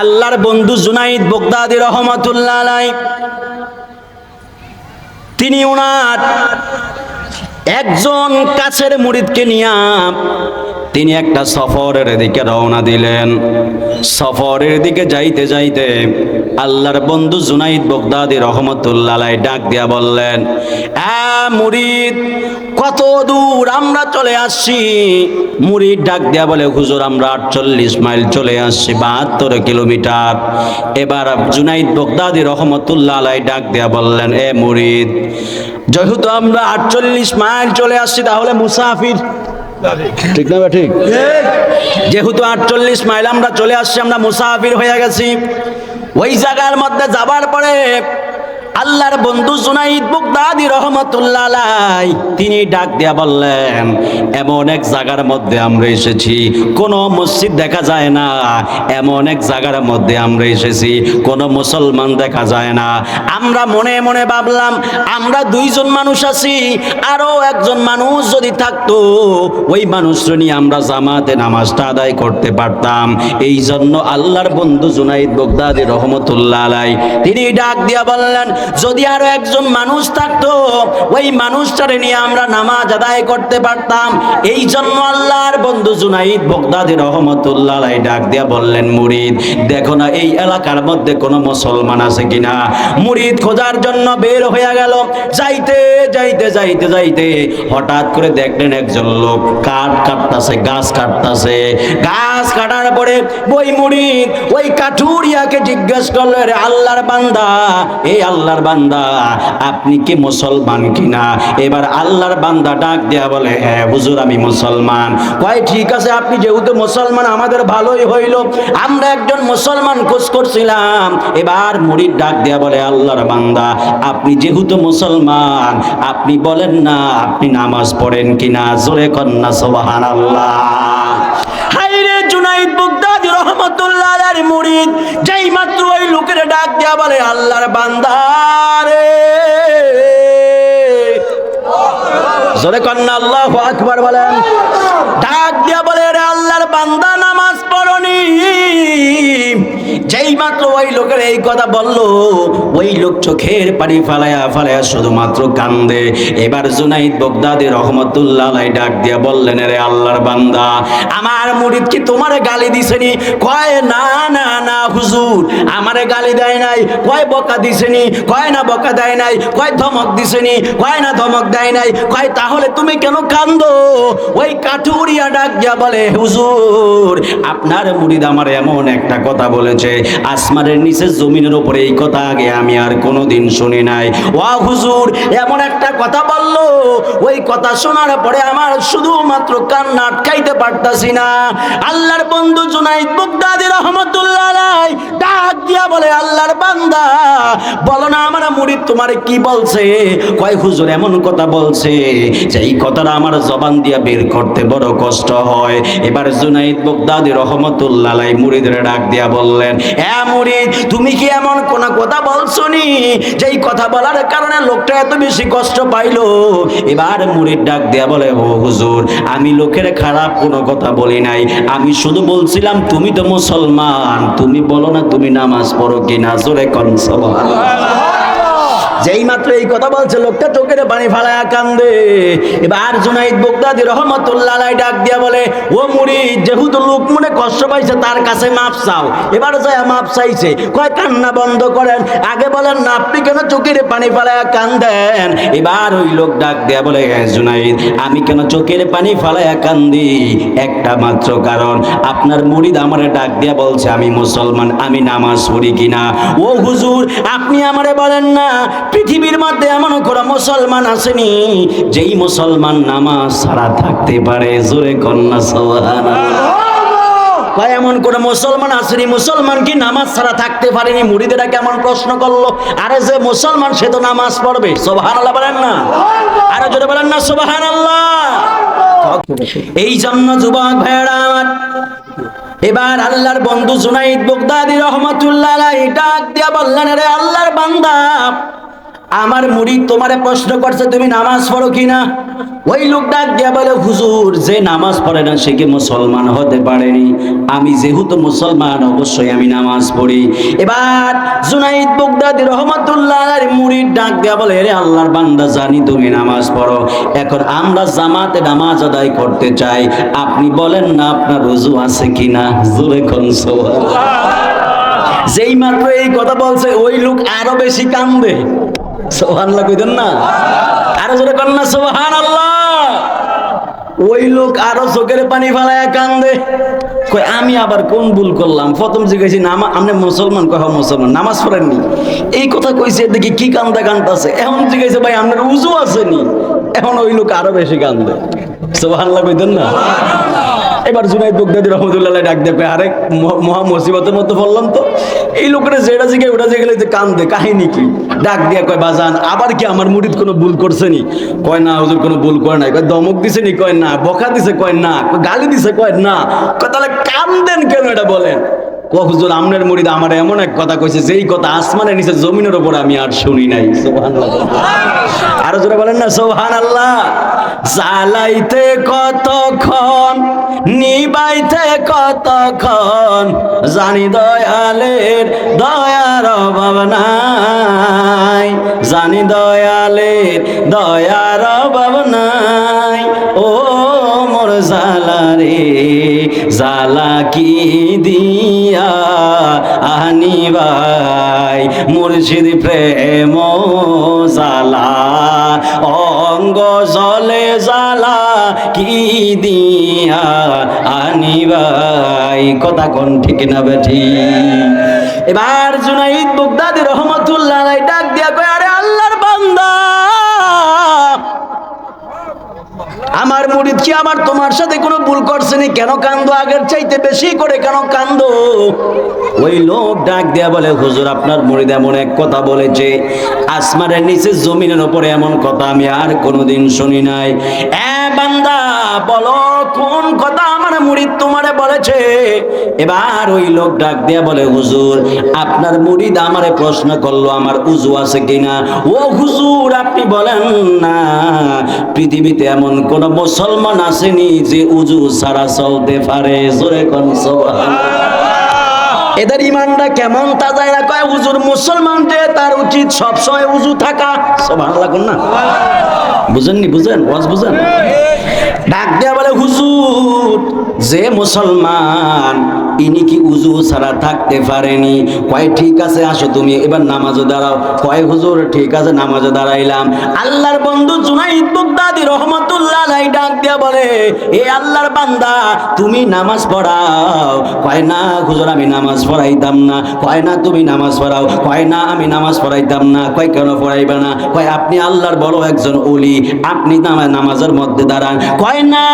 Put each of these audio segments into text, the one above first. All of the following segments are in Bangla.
আল্লাহর বন্ধু জুনাইদ বাগদাদি রহমাতুল্লাহ আলাইহি তিনি ওনার একজন কাছের মুরিদকে নিয়ে তিনি একটা সফরের দিকে রওনা দিলেন। সফরের দিকে যাইতে যাইতে আল্লাহর বন্ধু জুনাইদ বাগদাদি রহমাতুল্লাহ আলাইহি ডাক দিয়া বললেন, মুরিদ, কত দূর আমরা চলে আসছি। মুরিদ ডাক দিয়া বলে, হুজুর আমরা 48 মাইল চলে আসছি, 72 কিলোমিটার। এবার জুনাইদ বাগদাদি রহমাতুল্লাহ আলাইহি ডাক দিয়া বললেন, মুরিদ, যেহেতু আমরা 48 মাইল চলে আসছি তাহলে মুসাফির, ঠিক না? ঠিক। যেহেতু 48 মাইল আমরা চলে আসছি, আমরা মুসাফির হয়ে গেছি। ওই জায়গার মধ্যে যাবার পরে আল্লাহর বন্ধু জুনাইদ বাগদাদি রহমাতুল্লাহ আলাইহি তিনি ডাক দিয়া বললেন, এমন এক জায়গার মধ্যে আমরা এসেছি কোনো মসজিদ দেখা যায় না, এমন এক জায়গার মধ্যে আমরা এসেছি কোনো মুসলমান দেখা যায় না। আমরা মনে মনে ভাবলাম আমরা 2 জন মানুষ আছি, আরো একজন মানুষ যদি থাকতো ওই মানুষটা নিয়ে আমরা জামাতে নামাজটা আদায় করতে পারতাম। এই জন্য আল্লাহর বন্ধু জুনাইদ বাগদাদি রহমাতুল্লাহ আলাইহি তিনি ডাক দিয়া বললেন, যদি আরো একজন মানুষ থাকতো ওই মানুষটারে নিয়ে আমরা নামাজ আদায় করতে পারতাম। এই জন্য আল্লাহর বন্ধু জুনাইদ বাগদাদি রহমাতুল্লাহ আলাইহি ডাক দিয়া বললেন, মুরিদ, দেখো না এই এলাকার মধ্যে কোনো মুসলমান আছে কিনা। মুরিদ খোঁজার জন্য বের হয়ে গেল। যাইতে যাইতে যাইতে যাইতে হঠাৎ করে দেখলেন একজন লোক কাঠ কাটতাছে, গাছ কাটতাছে। গাছ কাটার পরে ওই মুরিদ ওই কাঠুরিয়াকে জিজ্ঞেস করলো, রে আল্লাহর বান্দা, এই আল্লাহর বান্দা, আপনি কি মুসলমান কিনা? এবার আল্লাহর বান্দা ডাক দেয়া বলে, হ্যাঁ হুজুর আমি মুসলমান। কয় ঠিক আছে, আপনি যেহেতু মুসলমান আমাদের ভালোই হইল, আমরা একজন মুসলমান খোঁজ করছিলাম। এবার মুরিদ ডাক দেয়া বলে, আল্লাহর বান্দা, আপনি যেহেতু মুসলমান আপনি বলেন না আপনি নামাজ পড়েন কিনা? জোরে কন্যা সুবহানাল্লাহ। হায়রে জুনাইদ বাগদাদি রহমাতুল্লাহ আলাইহি মুরিদ যেই মাত্র ওই লোকের ডাক দেয়া বলে, আল্লাহর বান্দা রে, জোরে কন্যা আল্লাহু আকবার বলেন। ডাক দিয়া বলে, রে আল্লাহর বান্দা, নামাজ পড়নি। যেই মাত্র ওই লোকের এই কথা বললো ওই লোক চোখের পানি ফালায়া ফালায়া শুধুমাত্র কান্দে। এবার জুনাইদ বাগদাদি রহমাতুল্লাহ আলাইহি ডাক দিয়া বললেন, রে আল্লাহর বান্দা, আমার মুরিদ কি তোমারে গালি দিছেনি? কয় না না না হুজুর, আমারে গালি দেয় নাই। কয় বকা দিছেনি? কয় না বকা দেয় নাই। কয় ধমক দিছেনি? কয় না ধমক দেয় নাই। কয় তাহলে তুমি কেন কান্দো? ওই কাঠুরিয়া ডাক দিয়া বলে, হুজুর আপনার মুরিদ আমার এমন একটা কথা বলেছে, আসমানের নিচে জমিনের উপরে এই কথা আগে আমি আর কোনোদিন শুনি নাই। ওয়া হুজুর এমন একটা কথা বললো, ওই কথা শোনার পরে আমার শুধুমাত্র কান্না আটকাইতে পারতাছি না। আল্লাহর বন্ধু জুনাইদ বাগদাদি রহমাতুল্লাহ আলাইহি ডাক দিয়া বলে, আল্লাহর বান্দা, বলো না আমার মুরিদ তোমারে কি বলছে? কয় হুজুর এমন কথা বলছে যে এই কথাটা আমার জবান দিয়া বের করতে বড় কষ্ট হয়। এবার জুনাইদ বাগদাদি রহমাতুল্লাহ আলাইহি মুরিদের ডাক দিয়া বললেন, মুরিদ তুমি কি এমন কোন কথা বলছনি যেই কথা বলার কারণে লোকটা এত বেশি কষ্ট পাইলো? এবার মুরিদ ডাক দিয়া বলে, ও হুজুর আমি লোকের খারাপ কোনো কথা বলি নাই, আমি শুধু বলছিলাম তুমি তো মুসলমান, তুমি বলো না তুমি নামাজ পড়ো কিনা? জোরে কোন সুবহানাল্লাহ। যেই মাত্র এই কথা বলছে লোকটা চোখের পানি ফালায়া কান্দে। এবার জুনাইদ বাগদাদি রহমাতুল্লাহ আলাইহি ডাক দিয়া বলে, ও মুরিদ, যেহেতু লোক মনে কষ্ট পাইছে তার কাছে মাপ চাও। এবার যায় মাপ চাইছে। কয় কান্না বন্ধ করেন, আগে বলেন না আপনি কেন চোখের পানি ফালায়া কান্দেন? এবার ওই লোক ডাক দিয়া বলে, হ্যাঁ জুনাইদ, আমি কেন চোখের পানি ফালায়া কান্দি? একটা মাত্র কারণ, আপনার মুরিদ আমারে ডাক দিয়া বলছে আমি মুসলমান, আমি নামাজ পড়ি কিনা। ও হুজুর আপনি আমারে বলেন না পৃথিবীর মধ্যে এমন কোনো মুসলমান আসেনি যেই মুসলমান নামাজ ছাড়া থাকতে পারে? জোরে কন্যা সুবহানাল্লাহ। কয় এমন কোন মুসলমান আসেনি মুসলমান কি নামাজ ছাড়া থাকতে পারেনি? মুরিদেরা কেমন প্রশ্ন করলো, আরে যে মুসলমান সে তো নামাজ পড়বে। সুবহানাল্লাহ বলেন না, আরো জোরে বলেন না সুবহানাল্লাহ। এই জন্য যুবক ভাইরা আমার, এবার আল্লাহর বন্ধু জুনাইদ বাগদাদি রহমাতুল্লাহ আলাইহি ডাক দিয়া বললেন, রে আল্লাহর বান্দা, আমার মুরিদ তোমারে প্রশ্ন করছে তুমি নামাজ পড়ো কিনা। ওই লোক ডাক দিয়া বলে, হুজুর যে নামাজ পড়ে না সে কি মুসলমান হতে পারেনি? আমি যেহেতু মুসলমান অবশ্যই আমি নামাজ পড়ি। এবার জুনাইদ বাগদাদী রহমাতুল্লাহ আলাইহির মুরিদ ডাক দিয়া বলে, রে আল্লাহর বান্দা জানি তুমি নামাজ পড়ো, এখন আমরা জামাতে নামাজ আদায় করতে চাই, আপনি বলেন না আপনার রুজু আছে কিনা। জোরে কোন সুবহানাল্লাহ। যেই মাত্র এই কথা বলছে ওই লোক আরো বেশি কান্দে। সুবহানাল্লাহ কইতেন না? আরো জোরে কোন না সুবহানাল্লাহ। ওই লোক আরো চোখের পানি ফেলায় কান্দে, কই আমি আবার কোন ভুল করলাম? প্রথম জিজ্ঞাসি না আপনি মুসলমান, কহ মুসলমান, নামাজ পড়েননি, এই কথা কইছে, দেখি কি কান্দা কান্দতেছে। এখন জিজ্ঞাসা ভাই আপনার উজু আসেনি, এখন ওই লোক আরো বেশি কান্দে। সুবহানাল্লাহ কইতেন না? এবার জুনাইদ বাগদাদী রহমাতুল্লাহ ডাক দেবে, আরে মহা মুসিবতের মধ্যে পড়লাম তো, এই লোকের যেটা জিগে ওটা জিগেলে কান্দে, কাহিনী কি? ডাক দিয়া কয়, বাজান আবার কি আমার মুরিদ কোনো ভুল করছে নি? কয় না হুজুর কোনো ভুল করে নাই। কয় দমক দিছে নি? কয় না। বকা দিছে? কয় না। গালি দিছে? কয় না। কয় তাহলে কান্দেন কেন এটা বলেন? কয় হুজুর আমনের মুরিদ আমার এমন এক কথা কইছে যেই কথা আসমানের নিচে জমিনের উপর আমি আর শুনি নাই। সুবহানাল্লাহ। আরো জোরে বলেন না সুবহানাল্লাহ। জ্বালাইতে কতক্ষণ, নিবাইতে কতক্ষণ, জানি দয়ালের দয়ার অভাব নাই, জানি দয়ালের দয়ার অভাব নাই। ও মোর জালা রে জালা কি দিয়া আনিবাই, মুর্শিদ প্রেম জালা অঙ্গ জলে জালা কি দিয়া আনিবাই। কথা কোন ঠিক না বেঠি? এবার জুনাইদ বাগদাদী রহমাতুল্লাহ আলাইহি ডাক দিয়া কয়, আরে আল্লাহর বান্দা, আমার মুরিদ কি আমার তোমার সাথে কোনো ভুল করছে নি? কেন কান্দো? আগের চাইতে বেশি করে কেন কান্দো? ওই লোক ডাক দিয়া বলে, হুজুর আপনার মুরিদ এমন এক কথা বলেছে, আসমানের নিচে জমিনের উপরে এমন কথা আমি আর কোনোদিন শুনি নাই। এ বান্দা বলো কোন কথা আমার মুরিদ তোমারে বলেছে? এবার ওই লোক ডাক দিয়া বলে, হুজুর আপনার মুরিদ আমারে প্রশ্ন করলো আমার উজু আছে কিনা। ও হুজুর আপনি বলেন না, পৃথিবীতে এমন কোন মুসলমান আসেনি যে উজু ছাড়া চলতে পারে। জোরে কোন সুবহানাল্লাহ। এদের ইমানটা কেমন তাজায় না? কয় হুজুর মুসলমান যে তার উচিত সবসময় উজু থাকা। সুবহানাল্লাহ কোন না? বুঝেননি? বুঝেন? ওয়াজ বুঝেন? ডাক দেয়া বলে, হুজুর যে মুসলমান ইনি কি উজু ছাড়া থাকতে পারেনি? কয় ঠিক আছে আসো তুমি এবার নামাজে দাঁড়াও। কয় হুজুর ঠিক আছে নামাজে দাঁড়াইলাম। আল্লাহর বন্ধু জুনাইদ বাগদাদী রহমাতুল্লাহ আলাইহি ডাক দেয়া বলে, এ আল্লাহর বান্দা তুমি নামাজ পড়াও। কয় না হুজুর আমি নামাজ পড়াইতাম না। কয় না তুমি নামাজ পড়াও। কয় না আমি নামাজ পড়াইতাম না। কয় কেন পড়াইবে না? কয় আপনি আল্লাহর বড় একজন ওলি, আপনি নামাজের মধ্যে দাঁড়ান। কয় না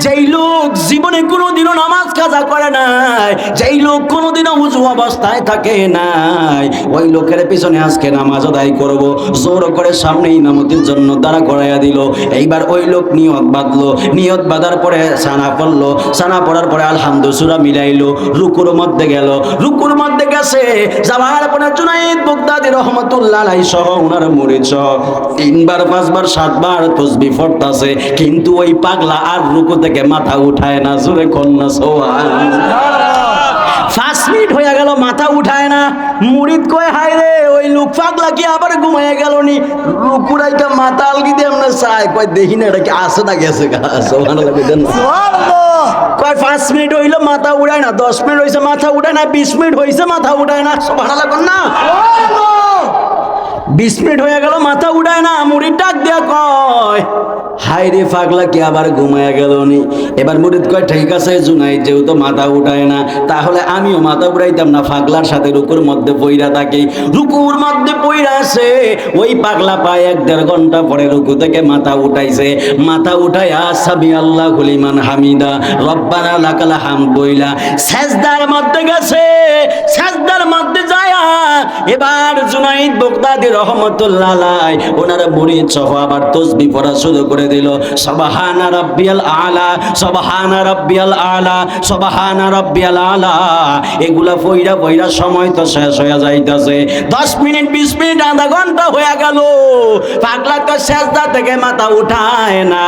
যেই লোক জীবনে কোনোদিনও নামাজ কাজা করে নাই, যেই লোক কোনোদিনও উজু অবস্থায় থাকে নাই, ওই লোকের পিছনে আজকে নামাজ আদায় করব। জোর করে সামনে ইমামতির জন্য দাঁড়া করাইয়া দিল। এইবার ওই লোক নিয়ত বাঁধলো। নিয়ত বাঁধার পরে সানা পড়লো। সানা পড়ার পরে আলহামদুলিল্লাহ সূরা মিলাইলো। রুকুর মধ্যে গেল। রুকুর মধ্যে গেছে যাওয়ার পরে জুনাইদ বাগদাদী রহমাতুল্লাহ আলাইহি সহ ওনার মুরিদ সহ 3 বার 5 বার 7 বার তাসবিহ পড়তাছে, কিন্তু ওই পাগলা আর রুকু থেকে মাথা উঠায় না। জোরে কন্যা সুবহানাল্লাহ। 5 মিনিট হয়ে গেল মাথা উঠায় না। মুরিদ কয় হায় রে ওই লোক পাগলা কি আবার ঘুমায় গেল নি? রুকুরাইটা মাথা আলগি দিয়ে আমরা চাই, কয় দেখি না এটা কি আসে না গেছে গা। সুবহানাল্লাহ কইতেন না? সুবহানাল্লাহ। কয় 5 মিনিট হইলো মাথা উঠায় না, 10 মিনিট হইছে মাথা উঠায় না, 20 মিনিট হইছে মাথা উঠায় না। সুবহানাল্লাহ কোন না? সুবহানাল্লাহ। 20 মিনিট হয়ে গেল মাথা উঠায় না। মুরিদ ডাক দিয়া কয় হায় রে পাগলা কি আবার ঘুমায়া গেল নি? এবার মুরিদ কয় ঠিক আছে জুনাইদ যেহেতু মাথা উঠায় না তাহলে আমিও মাথা উঠাইতাম না, পাগলার সাথে রুকুর মধ্যে পইরা থাকি। রুকুর মধ্যে পইরা আছে ওই পাগলা পায় 1-1.5 ঘন্টা পরে রুকু থেকে মাথা উঠাইছে। মাথা উঠাইয়া সামি আল্লাহু লিমান হামিদা রব্বানা লাকাল হামদ বইলা সেজদার মধ্যে গেছে। সেজদার মধ্যে যায় এবার জুনাইদ বাগদাদি রহমাতুল্লাহ আলাইহি ওনার মুরিদ সহ আবার তাসবিহ পড়া শুরু করে দিল। সুবহানা রাব্বিয়াল আলা, সুবহানা রাব্বিয়াল আলা, সুবহানা রাব্বিয়াল আলা। এগুলা পয়রা পয়রা সময় তো শেষ হয়ে যাইতাছে। 10 মিনিট 20 মিনিট আধা ঘন্টা হয়ে গেল, পাগলা তো সেজদা থেকে মাথা উঠায় না।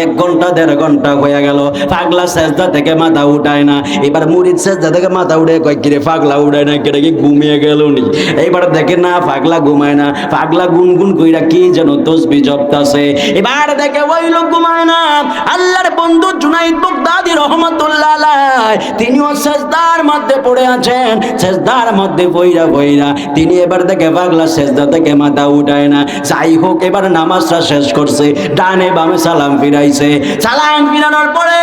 1 ঘন্টা 1.5 ঘন্টা হয়ে গেল, পাগলা সেজদা থেকে মাথা উঠায় না। এবার মুরিদ সেজদা থেকে মাথা উঠে কয় কিরে পাগলা উঠায় না, কেটে কি ঘুমিয়ে গেল নি? এবার দেখে না পাগলা ঘুমায় না, পাগলা গুনগুন কইরা কি যেন তাসবিহ জপতাছে। এবার দেখে ওই লোক ঘুমায় না। আল্লাহর বন্ধু জুনাইদ বাগদাদি রহমাতুল্লাহ আলাইহি তিনিও সেজদার মধ্যে পড়ে আছেন। সেজদার মধ্যে পইরা পইরা তিনি এবার দেখে পাগলা সেজদা থেকে মাথা উঠায় না। যাই হোক, এবার নামাজটা শেষ করছে, ডানে বামে সালাম ফিরাইছে। সালাম ফিরানোর পরে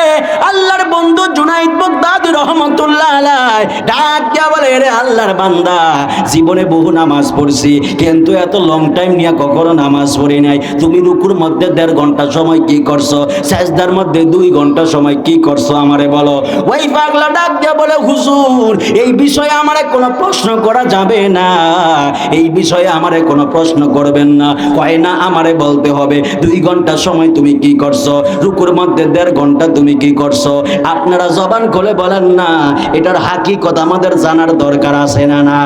আল্লাহর বন্ধু জুনাইদ বাগদাদি রহমাতুল্লাহ আলাইহি ডাক দিয়া বলে, রে আল্লাহর বান্দা, জীবনে বহু নামাজ পড়ছি, কিন্তু এত লং টাইম নিয়ে কখনো নামাজ পড়ি নাই। তুমি রুকুর মধ্যে 1.5 ঘন্টা সময় কি করছো, সেজদার মধ্যে 2 ঘন্টা সময় কি করছো আমারে বলো। ওই পাগলা ডাক দিয়া বলে, হুজুর এই বিষয়ে আমারে কোনো প্রশ্ন করা যাবে না, এই বিষয়ে আমারে কোনো প্রশ্ন করবেন না। কয় না, আমারে বলতে হবে 2 ঘন্টা সময় তুমি কি করছো, রুকুর মধ্যে 1.5 ঘন্টা তুমি কি করছো। আপনারা জবান খুলে বলেন না, এটার হাকিকত আমাদের জানার দরকার আছে না? না।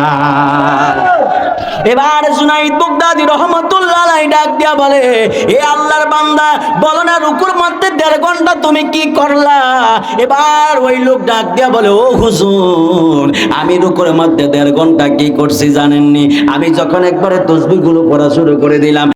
এবার জুনাইদ বাগদাদি রহমাতুল্লাহ আলাইহি ডাক দিয়া বলে, এ আল্লাহর বান্দা, বলো না রুকুর মধ্যে 1.5 ঘন্টা তুমি কি করলা? এবার ওই লোক ডাক দিয়া বলে, ও হুজুর, আমি রুকুর মধ্যে 1.5 ঘন্টা কি করছি জানেননি? আমি যখন একবারে তাসবিহগুলো পড়া শুরু করে দিলাম,